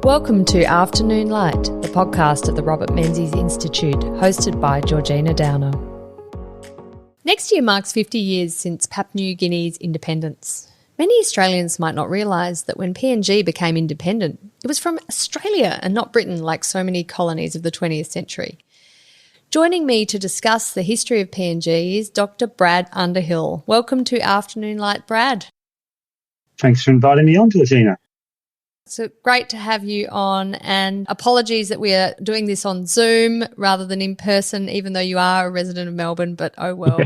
Welcome to Afternoon Light, the podcast of the Robert Menzies Institute, hosted by Georgina Downer. Next year marks 50 years since Papua New Guinea's independence. Many Australians might not realise that when PNG became independent, it was from Australia and not Britain like so many colonies of the 20th century. Joining me to discuss the history of PNG is Dr Brad Underhill. Welcome to Afternoon Light, Brad. Thanks for inviting me on, Georgina. So great to have you on, and apologies that we are doing this on Zoom rather than in person, even though you are a resident of Melbourne, but oh well.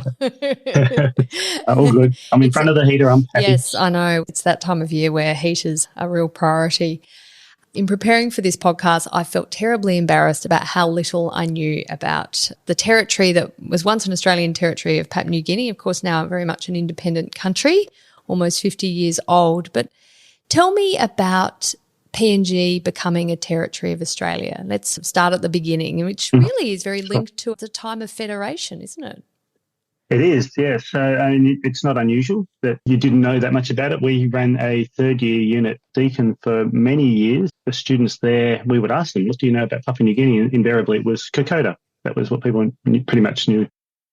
All good. I'm in front of the heater. I'm happy. Yes, I know. It's that time of year where heaters are a real priority. In preparing for this podcast, I felt terribly embarrassed about how little I knew about the territory that was once an Australian territory of Papua New Guinea, of course now very much an independent country, almost 50 years old. But tell me about PNG becoming a territory of Australia. Let's start at the beginning, which really is very linked to the time of federation, isn't it? It is, yes. So it's not unusual that you didn't know that much about it. We ran a third-year unit deacon for many years. The students there, we would ask them, what do you know about Papua New Guinea? And invariably it was Kokoda. That was what people pretty much knew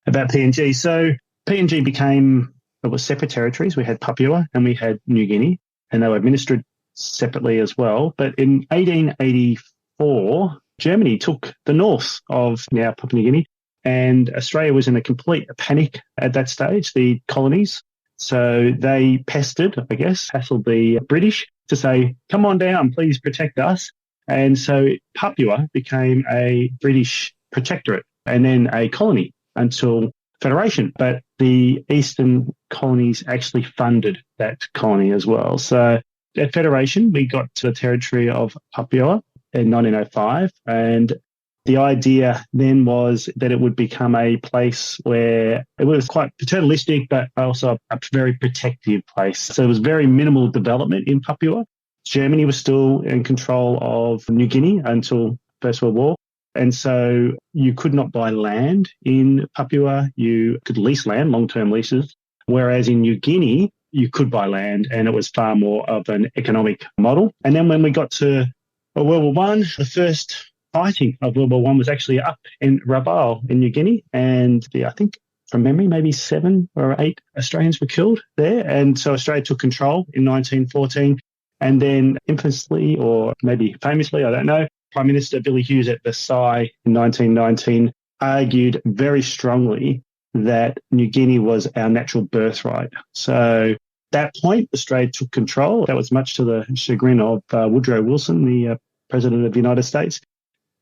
about PNG. So PNG became, it was separate territories. We had Papua and we had New Guinea, and they were administered separately as well. But in 1884, Germany took the north of now Papua New Guinea, and Australia was in a complete panic at that stage, the colonies. So they hassled the British to say, come on down, please protect us. And so Papua became a British protectorate and then a colony until Federation. But the eastern colonies actually funded that colony as well. So at Federation, we got to the territory of Papua in 1905, and the idea then was that it would become a place where it was quite paternalistic, but also a very protective place. So there was very minimal development in Papua. Germany was still in control of New Guinea until First World War. And so you could not buy land in Papua. You could lease land, long-term leases, whereas in New Guinea, you could buy land, and it was far more of an economic model. And then when we got to World War I, the first fighting of World War I was actually up in Rabaul in New Guinea, and I think from memory maybe 7 or 8 Australians were killed there. And so Australia took control in 1914, and then infamously, or maybe famously, I don't know, Prime Minister Billy Hughes at Versailles in 1919 argued very strongly that New Guinea was our natural birthright. So at that point, Australia took control. That was much to the chagrin of Woodrow Wilson, the President of the United States.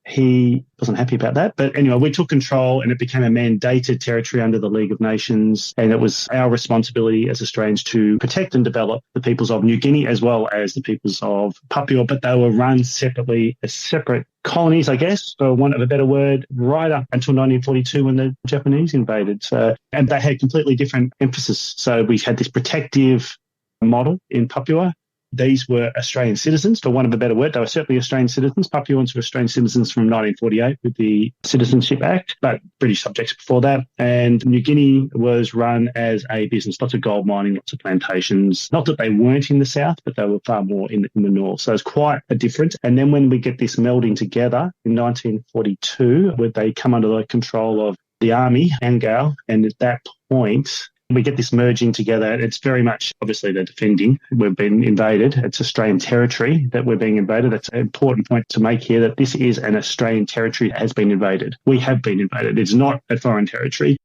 He wasn't happy about that. But anyway, we took control and it became a mandated territory under the League of Nations. And it was our responsibility as Australians to protect and develop the peoples of New Guinea as well as the peoples of Papua. But they were run separately as separate colonies, I guess, for want of a better word, right up until 1942 when the Japanese invaded. And they had completely different emphasis. So we had this protective model in Papua. These were Australian citizens, for want of a better word. They were certainly Australian citizens. Papuans were Australian citizens from 1948 with the Citizenship Act, but British subjects before that. And New Guinea was run as a business, lots of gold mining, lots of plantations. Not that they weren't in the south, but they were far more in the north. So it's quite a difference. And then when we get this melding together in 1942, where they come under the control of the army, Angao, and at that point, we get this merging together. It's very much, obviously, they're defending. We've been invaded. It's Australian territory that we're being invaded. That's an important point to make here, that this is an Australian territory that has been invaded. We have been invaded. It's not a foreign territory.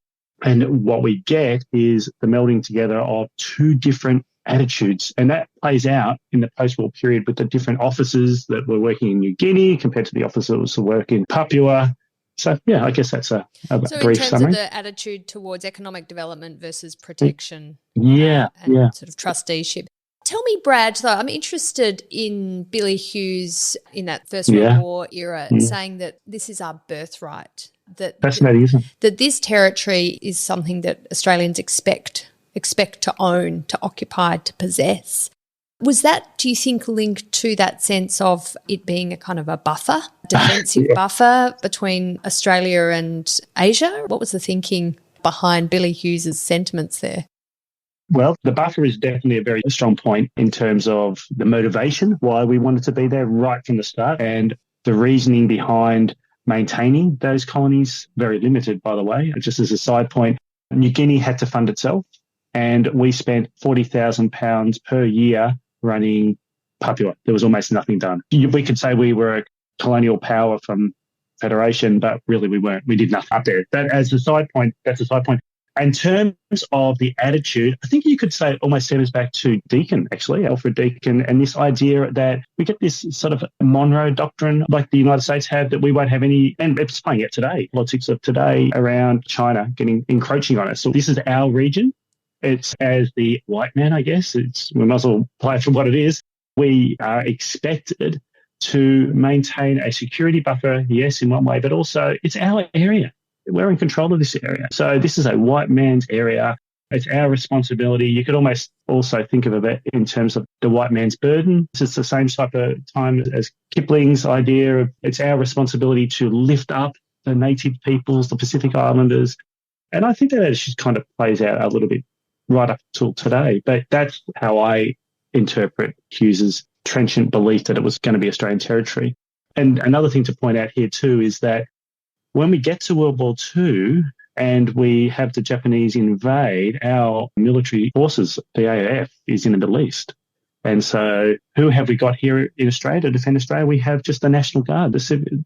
And what we get is the melding together of two different attitudes. And that plays out in the post-war period with the different officers that were working in New Guinea compared to the officers who work in Papua. So, yeah, I guess that's a brief summary. So in terms of the attitude towards economic development versus protection and sort of trusteeship. Tell me, Brad, though, I'm interested in Billy Hughes in that First World War era saying that this is our birthright, fascinating, isn't it? That this territory is something that Australians expect to own, to occupy, to possess. Was that, do you think, linked to that sense of it being a kind of a buffer, defensive buffer between Australia and Asia? What was the thinking behind Billy Hughes's sentiments there? Well, the buffer is definitely a very strong point in terms of the motivation, why we wanted to be there right from the start, and the reasoning behind maintaining those colonies, very limited, by the way. Just as a side point, New Guinea had to fund itself, and we spent £40,000 per year running Papua. There was almost nothing done. We could say we were a colonial power from Federation, but really we weren't. We did nothing up there. That as a side point, that's a side point. In terms of the attitude, I think you could say it almost centers back to Deakin, actually, Alfred Deakin, and this idea that we get this sort of Monroe doctrine like the United States have, that we won't have any, and it's playing out today, politics of today around China encroaching on us. So this is our region. It's as the white man, I guess. We might as well play it for what it is. We are expected to maintain a security buffer, yes, in one way, but also it's our area. We're in control of this area. So this is a white man's area. It's our responsibility. You could almost also think of it in terms of the white man's burden. It's the same type of time as Kipling's idea of it's our responsibility to lift up the native peoples, the Pacific Islanders. And I think that just kind of plays out a little bit right up till today. But that's how I interpret Hughes's trenchant belief that it was going to be Australian territory. And another thing to point out here too is that when we get to World War II and we have the Japanese invade, our military forces, the AAF, is in the Middle East. And so who have we got here in Australia to defend Australia? We have just the National Guard.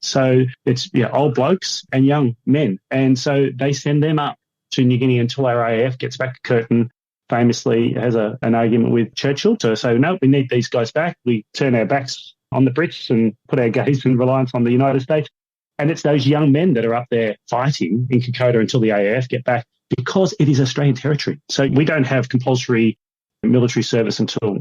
So it's old blokes and young men. And so they send them up to New Guinea until our AAF gets back. Curtin famously has an argument with Churchill to say, no, we need these guys back. We turn our backs on the Brits and put our gaze and reliance on the United States. And it's those young men that are up there fighting in Kokoda until the AAF get back, because it is Australian territory. So we don't have compulsory military service until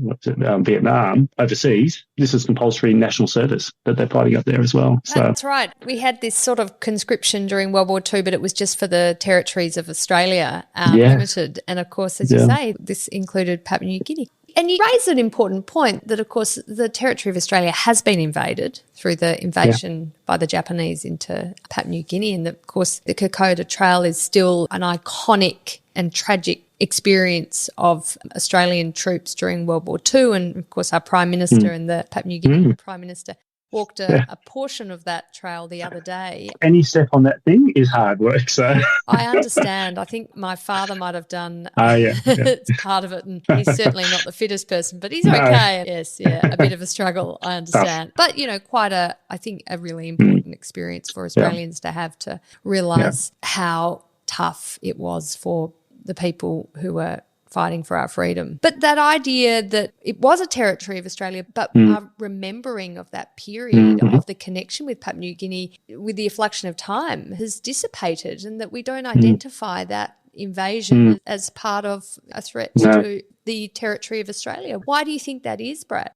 Vietnam overseas. This is compulsory national service that they're fighting up there as well. That's right. We had this sort of conscription during World War II, but it was just for the territories of Australia, limited. And of course, as you say, this included Papua New Guinea. And you raise an important point that, of course, the territory of Australia has been invaded through the invasion by the Japanese into Papua New Guinea. And, of course, the Kokoda Trail is still an iconic and tragic experience of Australian troops during World War II. And, of course, our Prime Minister and the Papua New Guinea Prime Minister walked a portion of that trail the other day. Any step on that thing is hard work. So I understand. I think my father might have done part of it, and he's certainly not the fittest person, but he's okay. Yes, a bit of a struggle, I understand. But, quite I think a really important experience for Australians to have, to realise how tough it was for the people who were fighting for our freedom. But that idea that it was a territory of Australia, but our remembering of that period of the connection with Papua New Guinea with the effluxion of time has dissipated, and that we don't identify that invasion as part of a threat to the territory of Australia. Why do you think that is, Brad?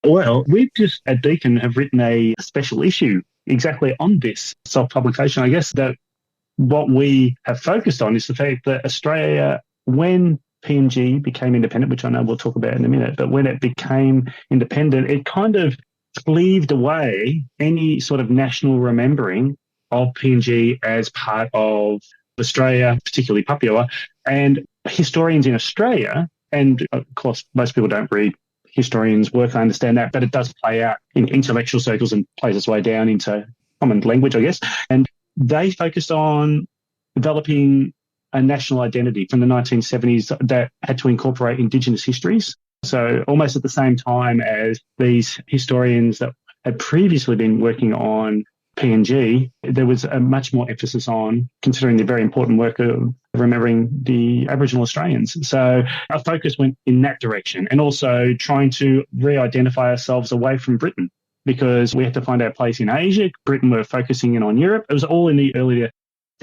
Well, we just at Deakin have written a special issue exactly on this self-publication. I guess that what we have focused on is the fact that Australia, when PNG became independent, which I know we'll talk about in a minute, but when it became independent, it kind of cleaved away any sort of national remembering of PNG as part of Australia, particularly Papua. And historians in Australia, and of course most people don't read historians' work, I understand that, but it does play out in intellectual circles and plays its way down into common language, I guess. And they focused on developing a national identity from the 1970s that had to incorporate Indigenous histories. So almost at the same time as these historians that had previously been working on PNG, there was a much more emphasis on considering the very important work of remembering the Aboriginal Australians. So our focus went in that direction, and also trying to re-identify ourselves away from Britain, because we had to find our place in Asia. Britain were focusing in on Europe. It was all in the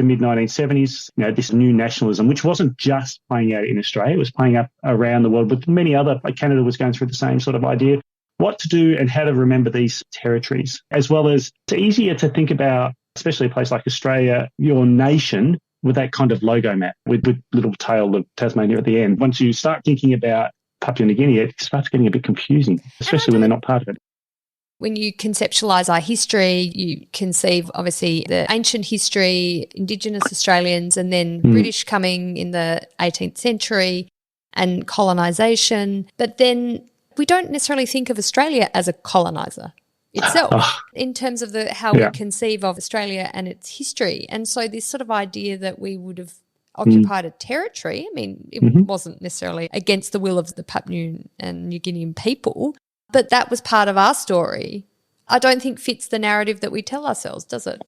mid-1970s, this new nationalism, which wasn't just playing out in Australia, it was playing out around the world, but many other, like Canada was going through the same sort of idea, what to do and how to remember these territories, as well as it's easier to think about, especially a place like Australia, your nation with that kind of logo map with little tail of Tasmania at the end. Once you start thinking about Papua New Guinea, it starts getting a bit confusing, especially when they're not part of it. When you conceptualise our history, you conceive, obviously, the ancient history, Indigenous Australians, and then British coming in the 18th century, and colonisation. But then we don't necessarily think of Australia as a coloniser itself in terms of how we conceive of Australia and its history. And so this sort of idea that we would have occupied a territory, I mean, it wasn't necessarily against the will of the Papua and New Guinean people, but that was part of our story. I don't think fits the narrative that we tell ourselves, does it?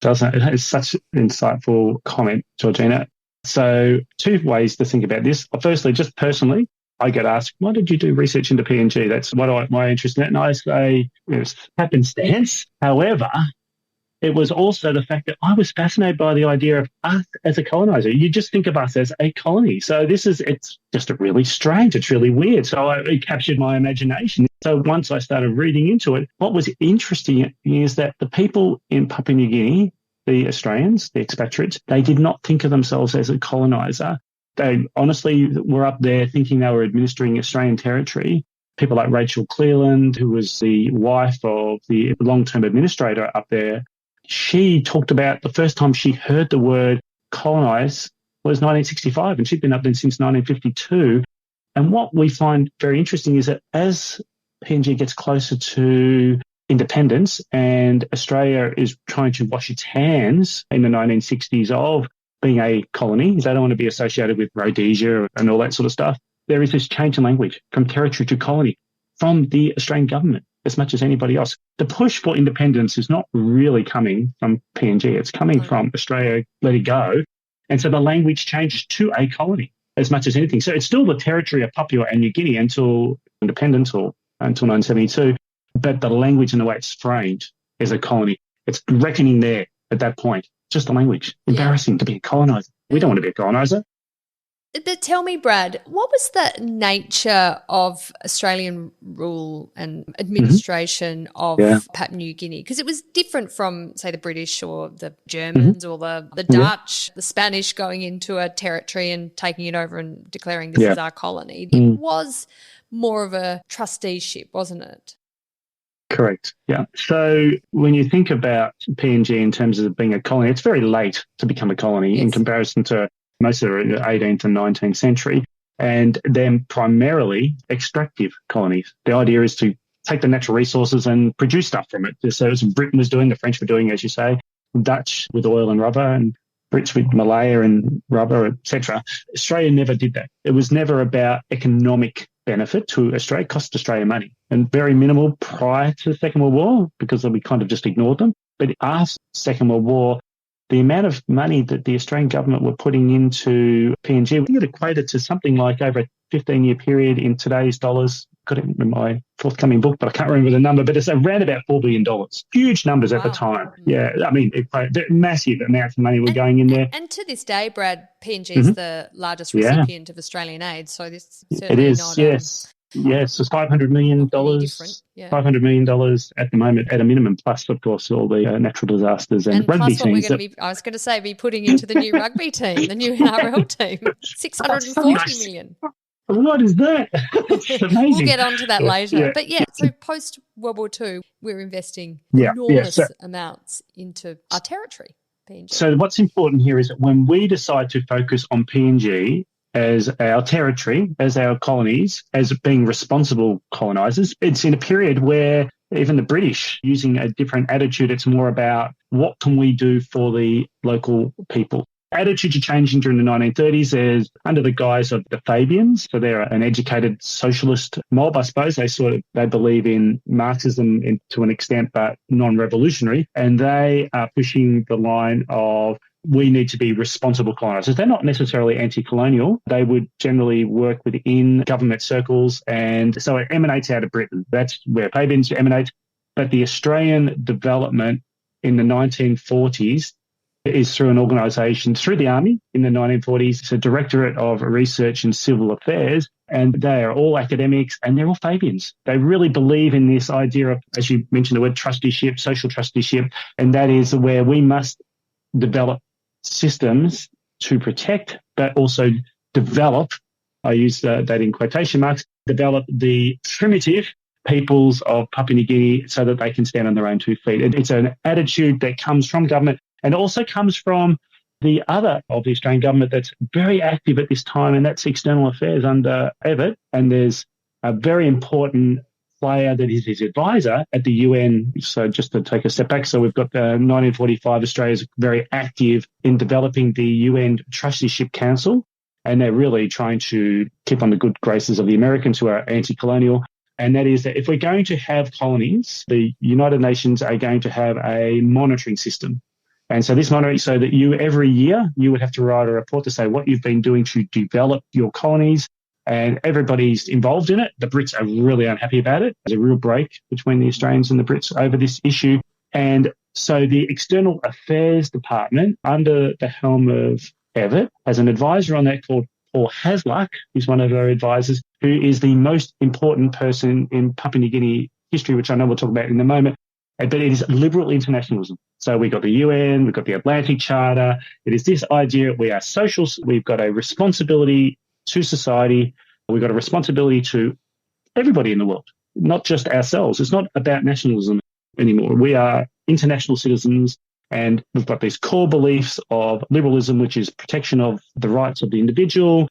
Doesn't it? It's such an insightful comment, Georgina. So 2 ways to think about this. Firstly, just personally, I get asked, why did you do research into PNG? That's my interest in it. And I say, it was happenstance. However, it was also the fact that I was fascinated by the idea of us as a colonizer. You just think of us as a colony. So it's just really strange. It's really weird. So it captured my imagination. So once I started reading into it, what was interesting is that the people in Papua New Guinea, the Australians, the expatriates, they did not think of themselves as a colonizer. They honestly were up there thinking they were administering Australian territory. People like Rachel Cleland, who was the wife of the long-term administrator up there, she talked about the first time she heard the word colonise was 1965, and she'd been up there since 1952. And what we find very interesting is that as PNG gets closer to independence and Australia is trying to wash its hands in the 1960s of being a colony, they don't want to be associated with Rhodesia and all that sort of stuff, there is this change in language from territory to colony from the Australian government as much as anybody else. The push for independence is not really coming from PNG. It's coming from Australia, let it go. And so the language changes to a colony as much as anything. So it's still the territory of Papua and New Guinea until independence or until 1972, but the language and the way it's framed is a colony. It's reckoning there at that point. Just the language. Embarrassing to be a colonizer. We don't want to be a colonizer. But tell me, Brad, what was the nature of Australian rule and administration of Papua New Guinea? Because it was different from, say, the British or the Germans or the Dutch, the Spanish going into a territory and taking it over and declaring this is our colony. It was more of a trusteeship, wasn't it? Correct. Yeah. So when you think about PNG in terms of being a colony, it's very late to become a colony in comparison to most of the 18th and 19th century, and then primarily extractive colonies. The idea is to take the natural resources and produce stuff from it. So as Britain was doing, the French were doing, as you say, Dutch with oil and rubber, and Brits with Malaya and rubber, etc. Australia never did that. It was never about economic benefit to Australia. It cost Australia money, and very minimal prior to the Second World War because we kind of just ignored them. But after the Second World War, the amount of money that the Australian government were putting into PNG, I think it equated to something like over a 15-year period in today's dollars. Got it in my forthcoming book, but I can't remember the number, but it's around about $4 billion. Huge numbers at the time. Yeah, I mean, massive amounts of money were going in there. And to this day, Brad, PNG is the largest recipient of Australian aid, so this certainly it is, not... Yes, it's $500 million. $500 million at the moment, at a minimum, plus, of course, all the natural disasters and rugby plus what teams. We're going to I was going to say, be putting into the new rugby team, the new NRL team, $640 million. What is that? It's amazing. We'll get onto that later. Yeah. But so post World War II, we're investing enormous amounts into our territory, PNG. So what's important here is that when we decide to focus on PNG as our territory, as our colonies, as being responsible colonisers, it's in a period where even the British using a different attitude. It's more about what can we do for the local people. Attitudes are changing during the 1930s. There's under the guise of the Fabians, so they're an educated socialist mob, I suppose. They believe in Marxism to an extent, but non-revolutionary, and they are pushing the line of we need to be responsible colonisers. They're not necessarily anti-colonial. They would generally work within government circles, and so it emanates out of Britain. That's where Fabians emanate. But the Australian development in the 1940s is through an organisation, through the Army in the 1940s. It's a Directorate of Research and Civil Affairs, and they are all academics and they're all Fabians. They really believe in this idea of, as you mentioned, the word trusteeship, social trusteeship, and that is where we must develop systems to protect, but also develop, I use that in quotation marks, develop the primitive peoples of Papua New Guinea so that they can stand on their own 2 feet. It's an attitude that comes from government and also comes from The other of the Australian government that's very active at this time, and that's external affairs under Evatt. And there's a very important player that is his advisor at the UN. So just to take a step back, so we've got 1945, Australia's very active in developing the UN Trusteeship Council, and they're really trying to keep on the good graces of the Americans who are anti-colonial. And that is that if we're going to have colonies, the United Nations are going to have a monitoring system. And so this monitoring, so that you every year, you would have to write a report to say what you've been doing to develop your colonies, and everybody's involved in it. The Brits are really unhappy about it. There's a real break between the Australians and the Brits over this issue. And so the External Affairs Department, under the helm of Evatt, has an advisor on that called Paul Hasluck, who's one of our advisors, who is the most important person in Papua New Guinea history, which I know we'll talk about in a moment. But it is liberal internationalism. So we've got the UN, we've got the Atlantic Charter. It is this idea we are social. We've got a responsibility to society. We've got a responsibility to everybody in the world, not just ourselves. It's not about nationalism anymore. We are international citizens, and we've got these core beliefs of liberalism, which is protection of the rights of the individual.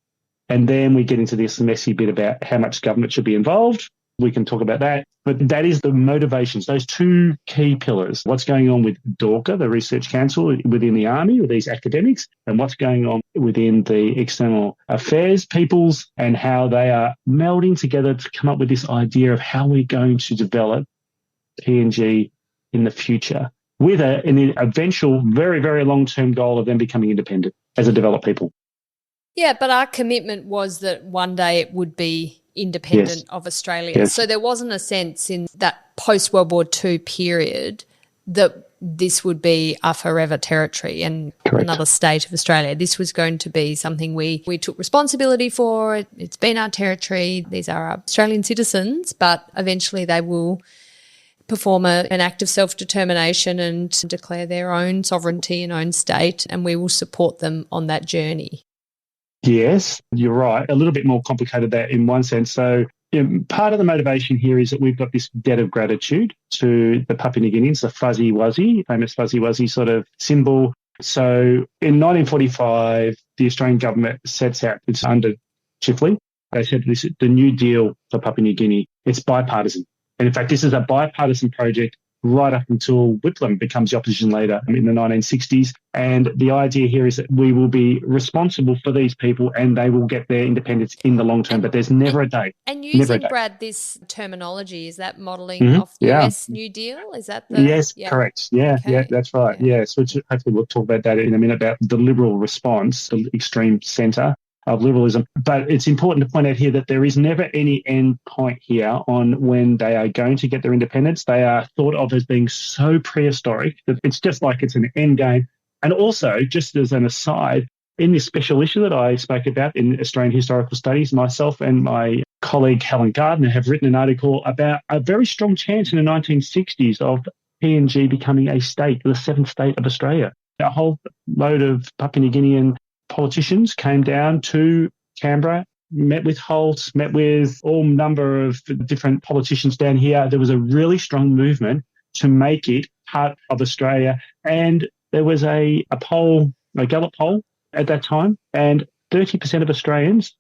And then we get into this messy bit about how much government should be involved. We can talk about that. But that is the motivations, those two key pillars. What's going on with DORCA, the Research Council within the Army, with these academics, and what's going on within the external affairs peoples, and how they are melding together to come up with this idea of how we're going to develop PNG in the future, with an eventual very, very long-term goal of them becoming independent as a developed people. Yeah, but our commitment was that one day it would be independent of Australia. Yes. So there wasn't a sense in that post-World War II period that this would be a forever territory and another state of Australia. This was going to be something we took responsibility for. It's been our territory. These are our Australian citizens, but eventually they will perform an act of self-determination and declare their own sovereignty and own state, and we will support them on that journey. Yes, you're right. A little bit more complicated that in one sense. So part of the motivation here is that we've got this debt of gratitude to the Papua New Guineans, the fuzzy wuzzy, famous fuzzy wuzzy sort of symbol. So in 1945, the Australian government sets out, it's under Chifley, they said this is the New Deal for Papua New Guinea. It's bipartisan. And in fact, this is a bipartisan project right up until Whitlam becomes the opposition leader in the 1960s. And the idea here is that we will be responsible for these people and they will get their independence in the long term, but there's never a date. And using, Brad, this terminology, is that modelling off the US New Deal? Is that the... Yes, correct. Yeah, okay. Yeah, that's right. Yeah. So hopefully we'll talk about that in a minute, about the liberal response, the extreme centre of liberalism. But it's important to point out here that there is never any end point here on when they are going to get their independence. They are thought of as being so prehistoric that it's just like it's an end game. And also, just as an aside, in this special issue that I spoke about in Australian Historical Studies, myself and my colleague Helen Gardner have written an article about a very strong chance in the 1960s of PNG becoming a state, the seventh state of Australia. A whole load of Papua New Guinean politicians came down to Canberra, met with Holt, met with all number of different politicians down here. There was a really strong movement to make it part of Australia. And there was a poll, a Gallup poll at that time, and 30% of Australians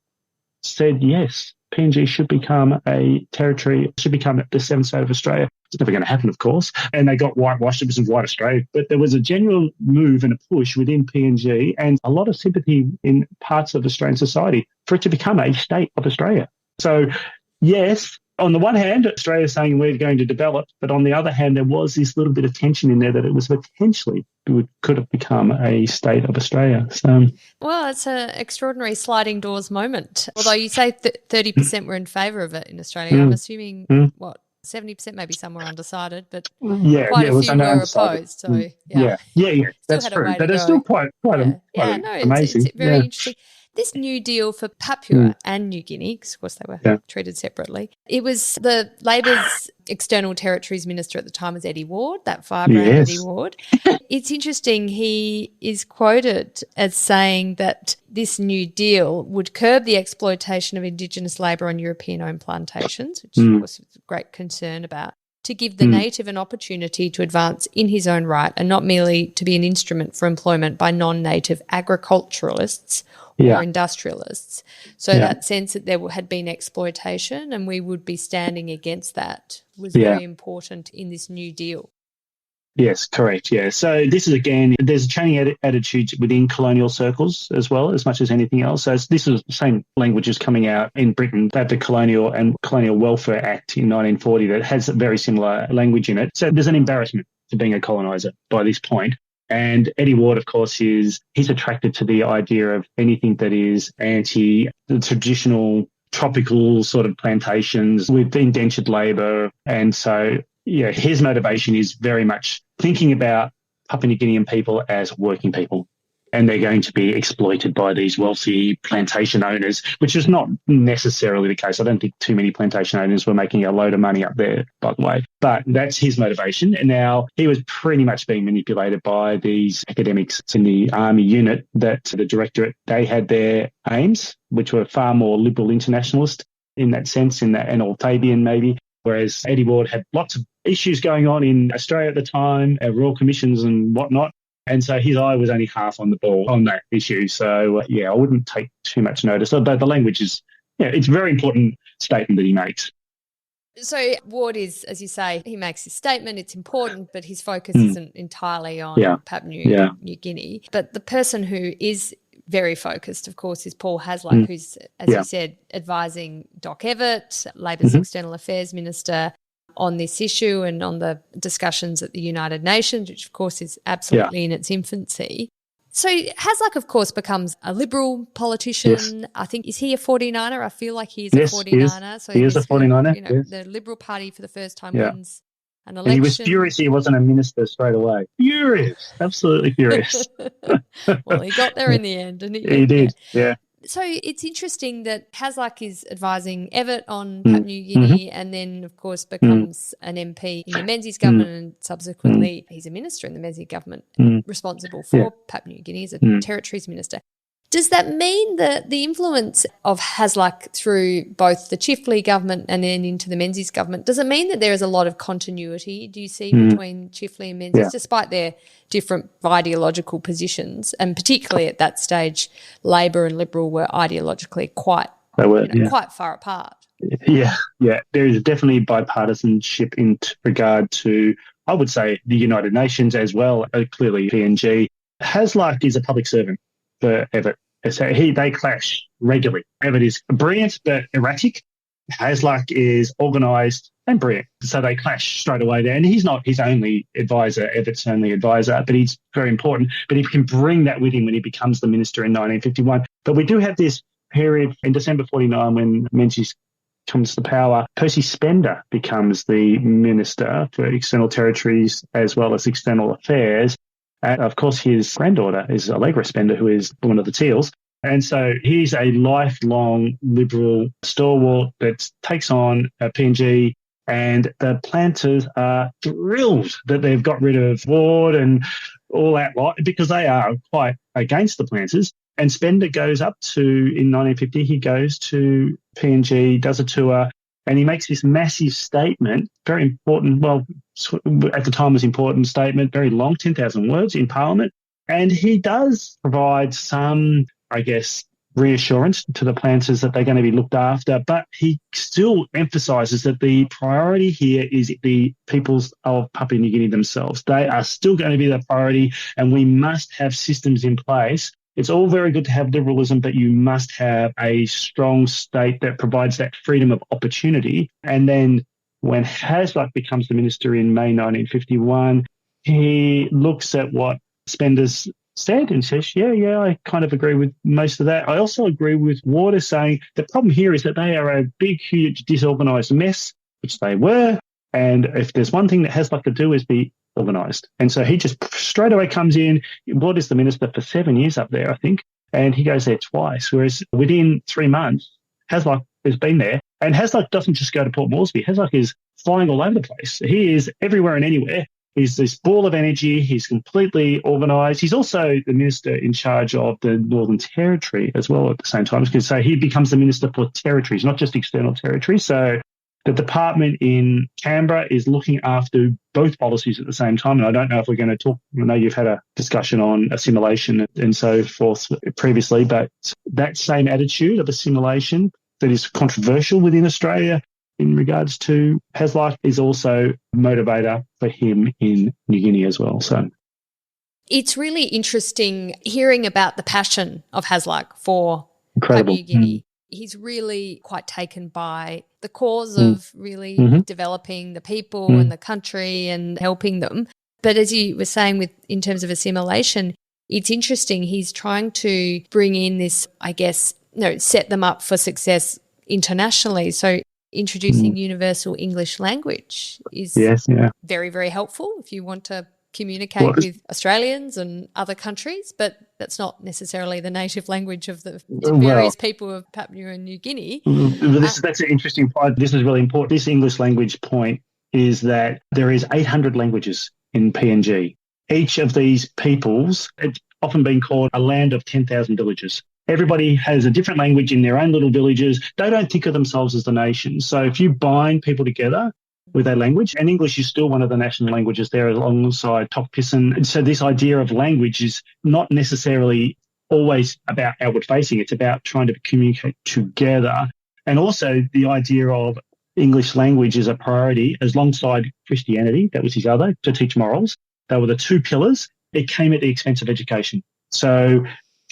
said yes, PNG should become a territory, should become the seventh state of Australia. It's never going to happen, of course. And they got whitewashed. It was white Australia. But there was a genuine move and a push within PNG and a lot of sympathy in parts of Australian society for it to become a state of Australia. So, yes, on the one hand, Australia is saying we're going to develop, but on the other hand, there was this little bit of tension in there that it was potentially could have become a state of Australia. So, well, it's an extraordinary sliding doors moment. Although you say 30% were in favour of it in Australia, I'm assuming, 70%, maybe some were undecided, but quite a few were opposed. So, yeah, that's true. But it's still quite amazing. It's very interesting. This New Deal for Papua and New Guinea, because of course they were treated separately, it was the Labor's External Territories Minister at the time was Eddie Ward, that firebrand Eddie Ward. It's interesting, he is quoted as saying that this New Deal would curb the exploitation of Indigenous labour on European-owned plantations, which of course is a great concern about to give the native an opportunity to advance in his own right and not merely to be an instrument for employment by non-native agriculturalists or industrialists. So that sense that there had been exploitation and we would be standing against that was very important in this new deal. Yes, correct. Yeah. So this is, again, there's a changing attitude within colonial circles as well, as much as anything else. So this is the same language is coming out in Britain. They have the Colonial and Colonial Welfare Act in 1940 that has a very similar language in it. So there's an embarrassment to being a colonizer by this point. And Eddie Ward, of course, he's attracted to the idea of anything that is anti the traditional tropical sort of plantations with indentured labour. And so his motivation is very much thinking about Papua New Guinean people as working people, and they're going to be exploited by these wealthy plantation owners, which is not necessarily the case. I don't think too many plantation owners were making a load of money up there, by the way. But that's his motivation. And now he was pretty much being manipulated by these academics in the army unit that the directorate, they had their aims, which were far more liberal internationalist in that sense, and Altavian maybe. Whereas Eddie Ward had lots of issues going on in Australia at the time, royal commissions and whatnot. And so his eye was only half on the ball on that issue. So, I wouldn't take too much notice. But the language is, it's a very important statement that he makes. So Ward is, as you say, he makes his statement. It's important, but his focus isn't entirely on Papua New Guinea. But the person who is very focused, of course, is Paul Hasluck, who's, as you said, advising Doc Evatt, Labor's External Affairs Minister, on this issue and on the discussions at the United Nations, which, of course, is absolutely in its infancy. So Hasluck, of course, becomes a Liberal politician. Yes. I think, is he a 49er? I feel like he's a 49er. So he is a 49er. The Liberal Party for the first time wins an election. And he was furious he wasn't a minister straight away. Furious. Absolutely furious. Well, he got there in the end, didn't he? He did, yeah. So it's interesting that Hasluck is advising Evatt on Papua New Guinea and then, of course, becomes an MP in the Menzies government and subsequently he's a minister in the Menzies government responsible for Papua New Guinea as a territories minister. Does that mean that the influence of Hasluck through both the Chifley government and then into the Menzies government, does it mean that there is a lot of continuity, do you see, between Chifley and Menzies, despite their different ideological positions? And particularly at that stage, Labor and Liberal were ideologically quite far apart. Yeah. There is definitely bipartisanship in regard to, I would say, the United Nations as well, clearly PNG. Hasluck is a public servant for Evatt. So they clash regularly. Evatt is brilliant but erratic. Hasluck is organised and brilliant. So they clash straight away there. And he's not his only advisor, Evatt's only advisor, but he's very important. But he can bring that with him when he becomes the minister in 1951. But we do have this period in December 49 when Menzies comes to power. Percy Spender becomes the minister for external territories as well as external affairs. And, of course, his granddaughter is Allegra Spender, who is one of the Teals. And so he's a lifelong Liberal stalwart that takes on PNG, and the planters are thrilled that they've got rid of Ward and all that lot because they are quite against the planters. And Spender goes up to, in 1950, he goes to PNG, does a tour, and he makes this massive statement, very important, well, at the time was important statement, very long, 10,000 words in Parliament. And he does provide some, I guess, reassurance to the planters that they're going to be looked after, but he still emphasises that the priority here is the peoples of Papua New Guinea themselves. They are still going to be the priority, and we must have systems in place. It's all very good to have liberalism, but you must have a strong state that provides that freedom of opportunity. And then when Hasluck becomes the minister in May 1951, he looks at what Spender's said and says, yeah, I kind of agree with most of that. I also agree with Waters saying the problem here is that they are a big, huge, disorganised mess, which they were. And if there's one thing that Hasluck to do is be organised. And so he just straight away comes in. Waters the minister for 7 years up there, I think, and he goes there twice, whereas within 3 months, Hasluck has been there. And Hasluck doesn't just go to Port Moresby. Hasluck is flying all over the place. He is everywhere and anywhere. He's this ball of energy. He's completely organised. He's also the minister in charge of the Northern Territory as well at the same time. So he becomes the minister for territories, not just external territories. So The department in Canberra is looking after both policies at the same time. And I don't know if we're going to talk, I know you've had a discussion on assimilation and so forth previously, but that same attitude of assimilation that is controversial within Australia in regards to Hasluck is also a motivator for him in New Guinea as well. So it's really interesting hearing about the passion of Hasluck for incredible. Papua New Guinea. He's really quite taken by the cause of really developing the people and the country and helping them. But as you were saying in terms of assimilation, it's interesting. He's trying to bring in this, I guess, set them up for success internationally. So introducing universal English language is very, very helpful if you want to communicate with Australians and other countries, but that's not necessarily the native language of the various people of Papua New Guinea. That's an interesting point. This is really important. This English language point is that there is 800 languages in PNG. Each of these peoples, it's often been called a land of 10,000 villages. Everybody has a different language in their own little villages. They don't think of themselves as the nation. So if you bind people together with a language, and English is still one of the national languages there alongside Tok Pisin. And so this idea of language is not necessarily always about outward facing. It's about trying to communicate together. And also the idea of English language is a priority alongside Christianity. That was his other, to teach morals. They were the two pillars. It came at the expense of education. So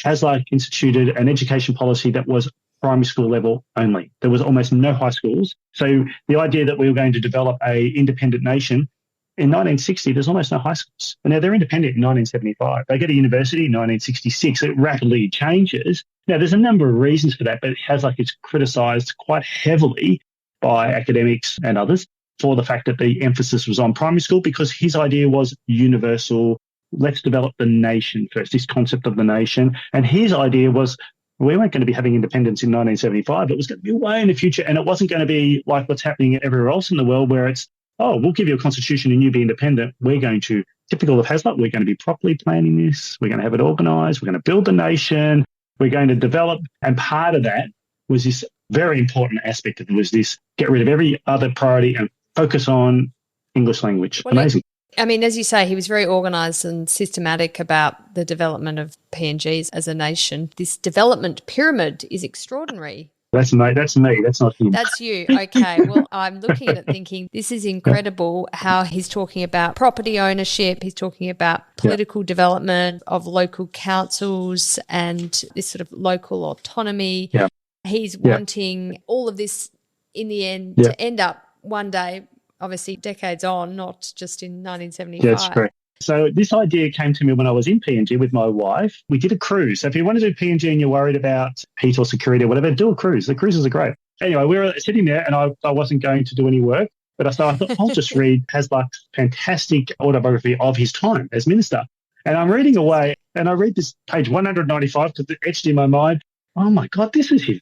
Hasluck instituted an education policy that was primary school level only. There was almost no high schools. So the idea that we were going to develop a independent nation, in 1960, there's almost no high schools. And now they're independent in 1975. They get a university in 1966. It rapidly changes. Now, there's a number of reasons for that, but Hasluck is criticised quite heavily by academics and others for the fact that the emphasis was on primary school because his idea was universal. Let's develop the nation first, this concept of the nation. And his idea was we weren't going to be having independence in 1975. It was going to be way in the future. And it wasn't going to be like what's happening everywhere else in the world where it's, we'll give you a constitution and you be independent. We're going to, typical of Hasluck, we're going to be properly planning this. We're going to have it organised. We're going to build the nation. We're going to develop. And part of that was this very important aspect of it was this, get rid of every other priority and focus on English language. Amazing. I mean, as you say, he was very organised and systematic about the development of PNGs as a nation. This development pyramid is extraordinary. That's me. That's not him. That's you. Okay. Well, I'm looking at it thinking this is incredible how he's talking about property ownership. He's talking about political development of local councils and this sort of local autonomy. Yeah. He's wanting all of this in the end to end up one day, obviously decades on, not just in 1975. That's correct. So this idea came to me when I was in PNG with my wife. We did a cruise. So if you want to do PNG and you're worried about heat or security or whatever, do a cruise. The cruises are great. Anyway, we were sitting there and I wasn't going to do any work, but I thought I'll just read Hasluck's fantastic autobiography of his time as minister. And I'm reading away and I read this page 195 because it etched in my mind. Oh my God, this is his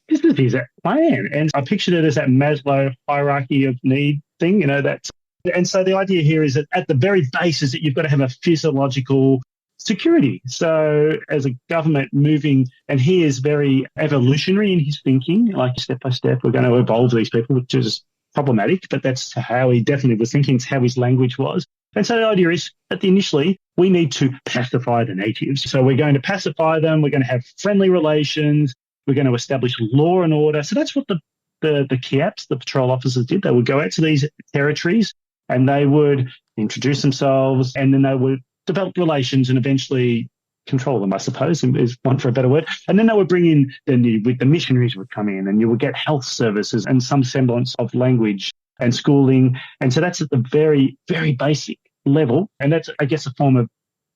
plan. And I pictured it as that Maslow hierarchy of need thing, that's. And so the idea here is that at the very base is that you've got to have a physiological security. So as a government moving, and he is very evolutionary in his thinking, like step by step, we're going to evolve these people, which is problematic, but that's how he definitely was thinking. It's how his language was. And so the idea is that initially we need to pacify the natives. So we're going to pacify them. We're going to have friendly relations. We're going to establish law and order. So that's what the KIAPs, the patrol officers, did. They would go out to these territories and they would introduce themselves and then they would develop relations and eventually control them, I suppose, is one for a better word. And then they would bring in, the missionaries would come in and you would get health services and some semblance of language and schooling. And so that's at the very, very basic level. And that's, I guess, a form of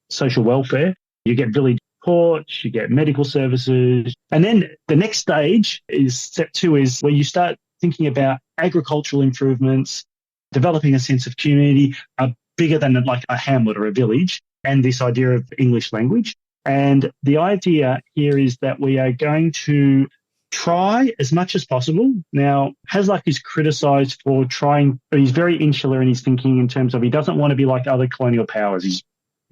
social welfare. You get village courts, you get medical services. And then the next stage is step 2 is where you start thinking about agricultural improvements, developing a sense of community, bigger than like a hamlet or a village, and this idea of English language. And the idea here is that we are going to try as much as possible. Now, Hasluck is criticised for trying, he's very insular in his thinking in terms of he doesn't want to be like other colonial powers. He's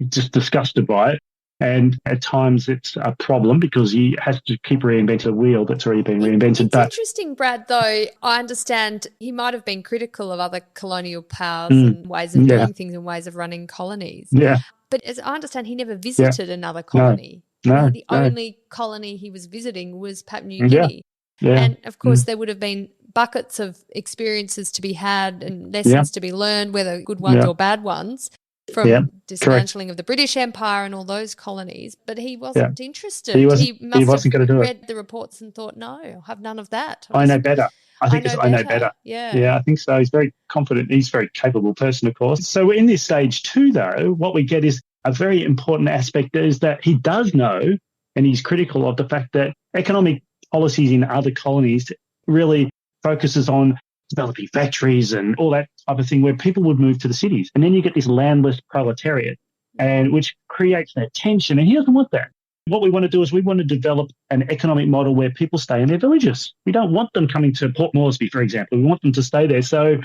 just disgusted by it. And at times it's a problem because he has to keep reinventing a wheel that's already been reinvented. It's interesting, Brad, though. I understand he might have been critical of other colonial powers and ways of doing things and ways of running colonies. Yeah. But as I understand, he never visited another No. colony. The only colony he was visiting was Papua New Guinea. Yeah. And, of course, there would have been buckets of experiences to be had and lessons to be learned, whether good ones or bad ones, from dismantling of the British Empire and all those colonies. But he wasn't interested. He must have read the reports and thought, no, I'll have none of that. I know better. I know better. Yeah, I think so. He's very confident. He's a very capable person, of course. So in this stage 2, though, what we get is a very important aspect is that he does know, and he's critical of the fact that economic policies in other colonies really focuses on developing factories and all that type of thing where people would move to the cities. And then you get this landless proletariat, and which creates that tension. And he doesn't want that. What we want to do is we want to develop an economic model where people stay in their villages. We don't want them coming to Port Moresby, for example. We want them to stay there. So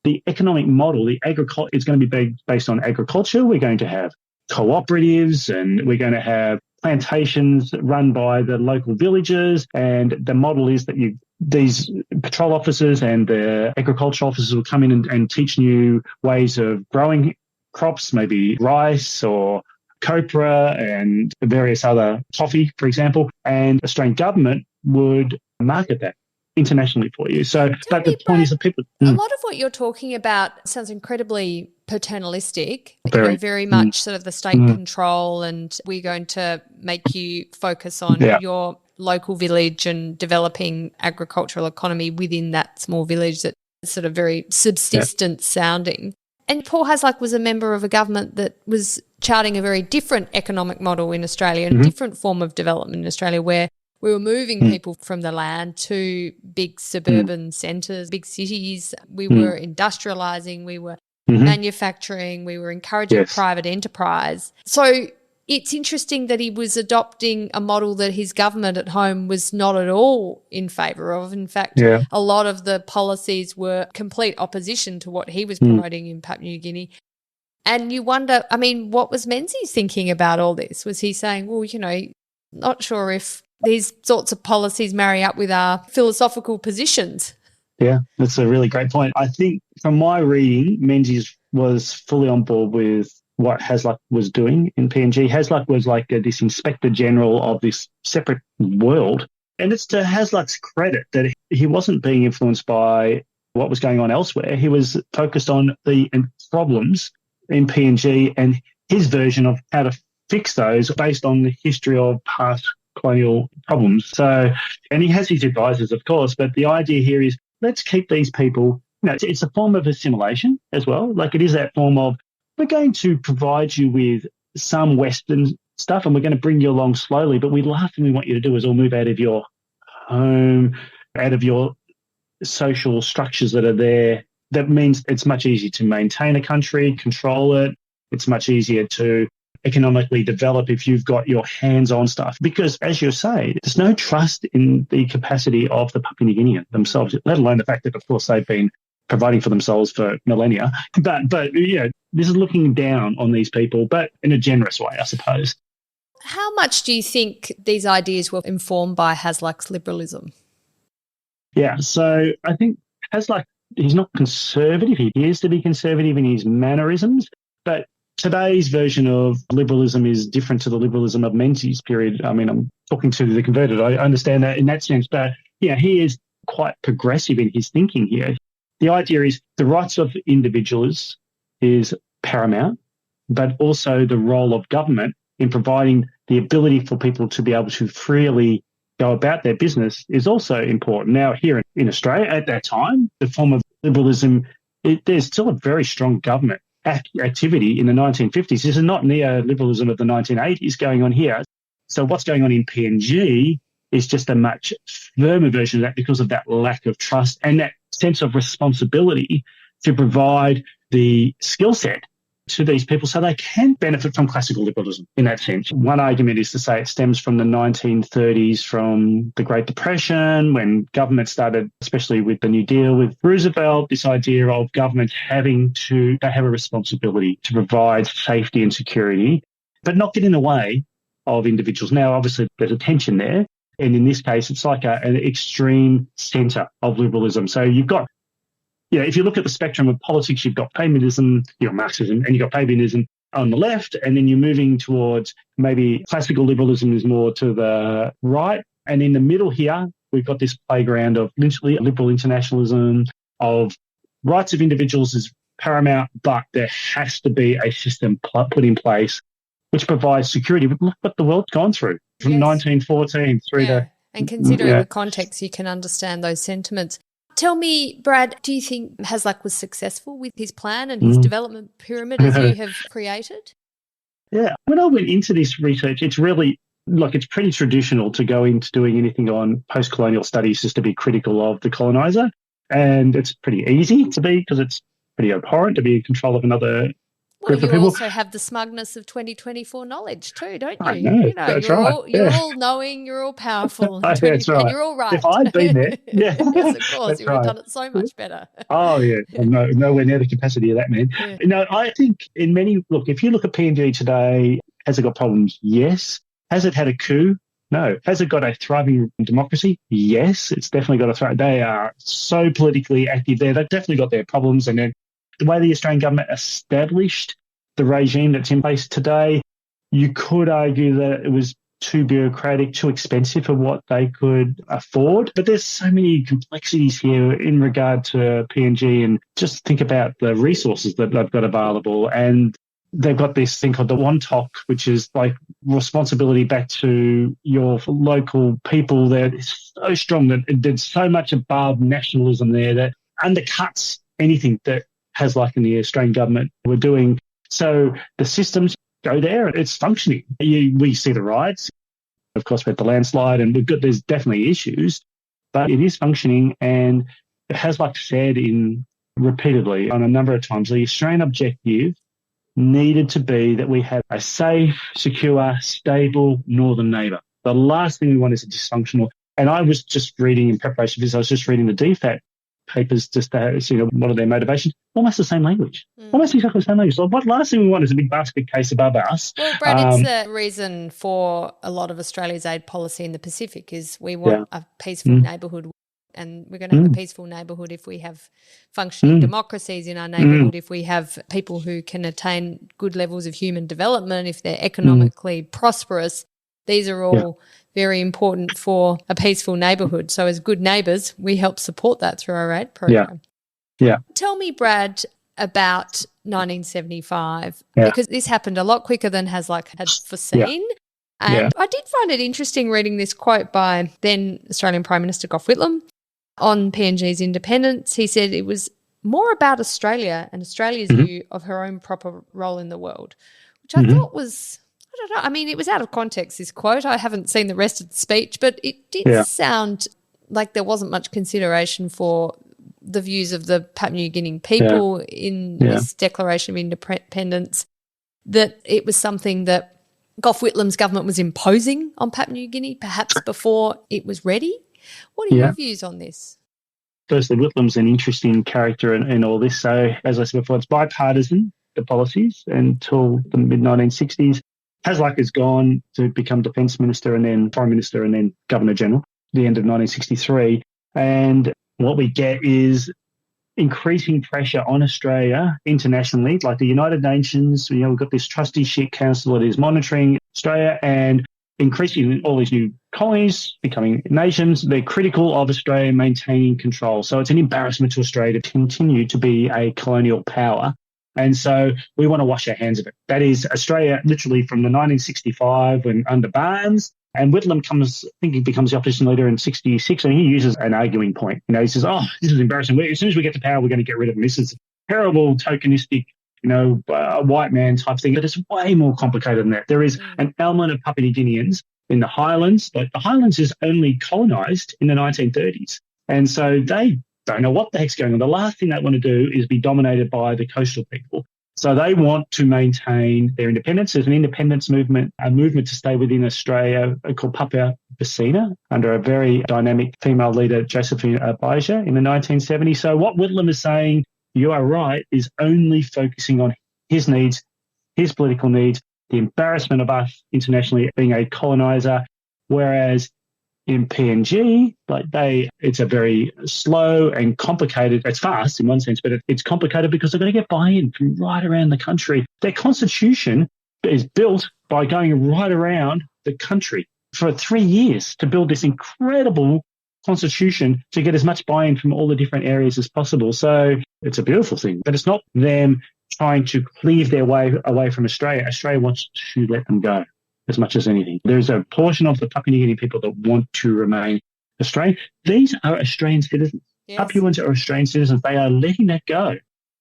the economic model, the agriculture, is going to be based on agriculture. We're going to have cooperatives and we're going to have plantations run by the local villagers. And the model is that these patrol officers and the agriculture officers will come in and teach new ways of growing crops, maybe rice or copra and various other coffee, for example, and Australian government would market that internationally for you. So, but the point is that people... A lot of what you're talking about sounds incredibly paternalistic, very much sort of the state control, and we're going to make you focus on your local village and developing agricultural economy within that small village that's sort of very subsistence sounding. And Paul Hasluck was a member of a government that was charting a very different economic model in Australia and a different form of development in Australia, where we were moving people from the land to big suburban centres, big cities. We were industrialising, we were manufacturing, we were encouraging private enterprise. So it's interesting that he was adopting a model that his government at home was not at all in favour of. In fact, a lot of the policies were complete opposition to what he was promoting in Papua New Guinea. And you wonder, I mean, what was Menzies thinking about all this? Was he saying, well, not sure if these sorts of policies marry up with our philosophical positions? Yeah, that's a really great point. I think from my reading, Menzies was fully on board with what Hasluck was doing in PNG. Hasluck was like this inspector general of this separate world. And it's to Hasluck's credit that he wasn't being influenced by what was going on elsewhere. He was focused on the problems in PNG and his version of how to fix those based on the history of past colonial problems. So, and he has his advisors, of course, but the idea here is let's keep these people, it's a form of assimilation as well. Like it is that form of, we're going to provide you with some Western stuff and we're going to bring you along slowly, but the last thing we want you to do is all move out of your home, out of your social structures that are there. That means it's much easier to maintain a country, control it. It's much easier to economically develop if you've got your hands on stuff. Because, as you say, there's no trust in the capacity of the Papua New Guinean themselves, let alone the fact that, of course, they've been providing for themselves for millennia. But this is looking down on these people, but in a generous way, I suppose. How much do you think these ideas were informed by Hasluck's liberalism? Yeah, so I think Hasluck, he's not conservative. He appears to be conservative in his mannerisms, but today's version of liberalism is different to the liberalism of Menzies' period. I mean, I'm talking to the converted. I understand that in that sense, but he is quite progressive in his thinking here. The idea is the rights of individuals is paramount, but also the role of government in providing the ability for people to be able to freely go about their business is also important. Now, here in Australia at that time, the form of liberalism, there's still a very strong government activity in the 1950s. This is not neoliberalism of the 1980s going on here. So what's going on in PNG is just a much firmer version of that because of that lack of trust and that sense of responsibility to provide the skill set to these people so they can benefit from classical liberalism in that sense. One argument is to say it stems from the 1930s, from the Great Depression, when government started, especially with the New Deal with Roosevelt, this idea of government having to have a responsibility to provide safety and security, but not get in the way of individuals. Now, obviously, there's a tension there. And in this case, it's like an extreme centre of liberalism. So you've got, if you look at the spectrum of politics, you've got Papianism, you've got Marxism, and you've got Papianism on the left, and then you're moving towards maybe classical liberalism is more to the right. And in the middle here, we've got this playground of literally liberal internationalism, of rights of individuals is paramount, but there has to be a system put in place which provides security. But look what the world's gone through from 1914 through to... And considering the context, you can understand those sentiments. Tell me, Brad, do you think Hasluck was successful with his plan and his development pyramid as you have created? Yeah. When I went into this research, it's really, it's pretty traditional to go into doing anything on post-colonial studies just to be critical of the coloniser. And it's pretty easy to be because it's pretty abhorrent to be in control of another group of people. You also have the smugness of 2024 knowledge too, don't you? I know, that's right. You're all knowing, you're all powerful, that's right. And you're all right. If I'd been there, yes, of course, you would have done it so much better. Oh, yeah. Nowhere near the capacity of that man. Yeah. I think if you look at PNG today, has it got problems? Yes. Has it had a coup? No. Has it got a thriving democracy? Yes, it's definitely got a thriving. They are so politically active there. They've definitely got their problems. And then the way the Australian government established the regime that's in place today, you could argue that it was too bureaucratic, too expensive for what they could afford. But there's so many complexities here in regard to PNG, and just think about the resources that they've got available. And they've got this thing called the Wontok, which is like responsibility back to your local people that is so strong that there's so much above nationalism there that undercuts anything that Hasluck and the Australian government were doing. So the systems go there. It's functioning. We see the riots. Of course, we had the landslide, and there's definitely issues, but it is functioning. And Hasluck said repeatedly on a number of times, the Australian objective needed to be that we have a safe, secure, stable northern neighbour. The last thing we want is a dysfunctional. And I was just reading in preparation for this, I was just reading the DFAT papers just to see what are their motivations. Almost the same language. Almost exactly the same language. So what last thing we want is a big basket case above us. Well, Brad, it's the reason for a lot of Australia's aid policy in the Pacific is we want a peaceful neighbourhood, and we're going to have a peaceful neighbourhood if we have functioning democracies in our neighbourhood, if we have people who can attain good levels of human development, if they're economically prosperous. These are all very important for a peaceful neighbourhood. So as good neighbours, we help support that through our aid program. Yeah. Tell me, Brad, about 1975, because this happened a lot quicker than Hasluck had foreseen. And I did find it interesting reading this quote by then Australian Prime Minister Gough Whitlam on PNG's independence. He said it was more about Australia and Australia's view of her own proper role in the world, which I thought was... I don't know. I mean, it was out of context, this quote. I haven't seen the rest of the speech, but it did sound like there wasn't much consideration for the views of the Papua New Guinea people in this Declaration of Independence, that it was something that Gough Whitlam's government was imposing on Papua New Guinea, perhaps before it was ready. What are your views on this? Firstly, Whitlam's an interesting character in all this. So, as I said before, it's bipartisan, the policies, until the mid-1960s. Hasluck has gone to become Defence Minister and then Foreign Minister and then Governor-General at the end of 1963. And what we get is increasing pressure on Australia internationally, like the United Nations. We've got this trusteeship council that is monitoring Australia, and increasingly all these new colonies becoming nations. They're critical of Australia maintaining control. So it's an embarrassment to Australia to continue to be a colonial power. And so we want to wash our hands of it. That is Australia literally from the 1965 when under Barnes, and Whitlam becomes the opposition leader in 66, and he uses an arguing point. He says, this is embarrassing. As soon as we get to power, we're going to get rid of them. This is terrible, tokenistic, white man type thing. But it's way more complicated than that. There is an element of Papua New Guineans in the Highlands, but the Highlands is only colonised in the 1930s. And so they don't know what the heck's going on. The last thing they want to do is be dominated by the coastal people. So they want to maintain their independence. There's an independence movement, a movement to stay within Australia called Papua Basina under a very dynamic female leader, Josephine Abaija, in the 1970s. So what Whitlam is saying, you are right, is only focusing on his needs, his political needs. the embarrassment of us internationally being a colonizer, whereas in PNG, it's a very slow and complicated, it's fast in one sense, but it's complicated because they've got to get buy-in from right around the country. Their constitution is built by going right around the country for 3 years to build this incredible constitution to get as much buy-in from all the different areas as possible. So it's a beautiful thing, but it's not them trying to cleave their way away from Australia. Australia wants to let them go as much as anything. There's a portion of the Papua New Guinea people that want to remain Australian. These are Australian citizens. Yes. Papuans are Australian citizens. They are letting that go.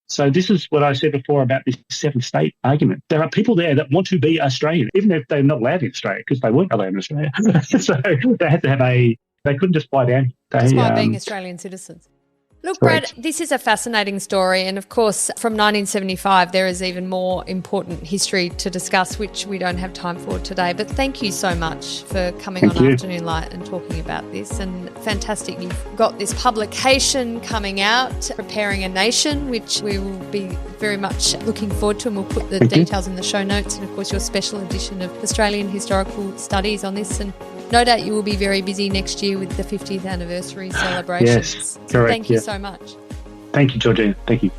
So this is what I said before about this seventh state argument. There are people there that want to be Australian, even if they're not allowed in Australia, because they weren't allowed in Australia. So they had to have they couldn't just fly down. That's why being Australian citizens. Look, Brad, this is a fascinating story. And of course, from 1975, there is even more important history to discuss, which we don't have time for today. But thank you so much for coming on Afternoon Light and talking about this. And fantastic, you've got this publication coming out, Preparing a Nation, which we will be very much looking forward to. And we'll put the details in the show notes. And of course, your special edition of Australian Historical Studies on this. And no doubt you will be very busy next year with the 50th anniversary celebrations. Yes, correct. Thank you so much. Thank you, Georgina. Thank you.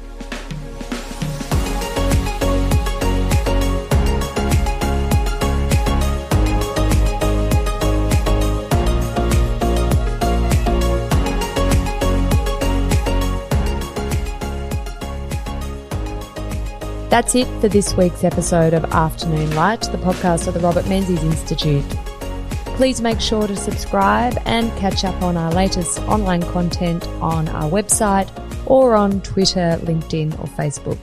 That's it for this week's episode of Afternoon Light, the podcast of the Robert Menzies Institute. Please make sure to subscribe and catch up on our latest online content on our website or on Twitter, LinkedIn or Facebook.